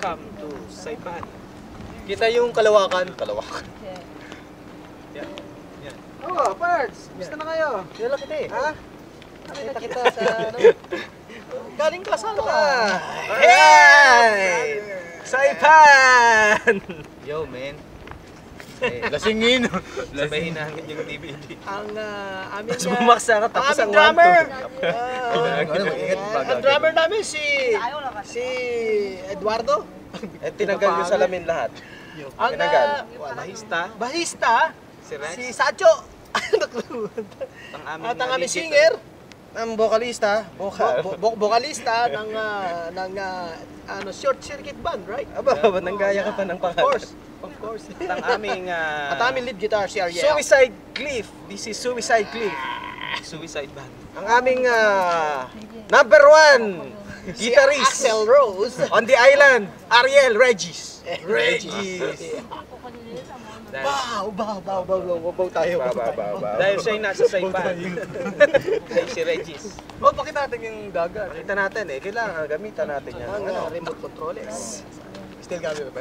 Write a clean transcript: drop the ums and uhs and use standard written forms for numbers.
Welcome to Saipan. Kita yung kalawakan. Kalawakan. Yan. Yan. Oh, Pards! Gusto na kayo? Kilala kita eh. Ha? Nakita kita sa ano. Galing ka sa ano? Hey! Saipan! Yo, man. Lasingin. Sabay hinahangit yung DVD. Ang aming Tapos bumaksa ka tapos ang drummer. Ang Ang drummer namin si Eduardo. Eh, tinanggal yung salamin lahat. Ang Tinagal. bahista Si Rex. si Sacho. Ang aming, At ang aming legit, singer, Ang vocalista, vocalista ng ano short circuit band, right? Aba, nanggaya ka pa ng Of pangalan. course. Of course. At ang aming At aming lead guitar si Ariel. Suicide Cliff. This is Suicide Cliff. suicide band. Ang aming number one Si guitarist Axel Rose. on the island, Ariel Regis. Regis. Dahil, Baw tayo. dahil siya'y nasa Saipan. Ay, si Regis. Oh, pakita natin yung dagat. Kita natin eh, kailangan gamitan natin yan. Ang remote controllers. Still gamit ba?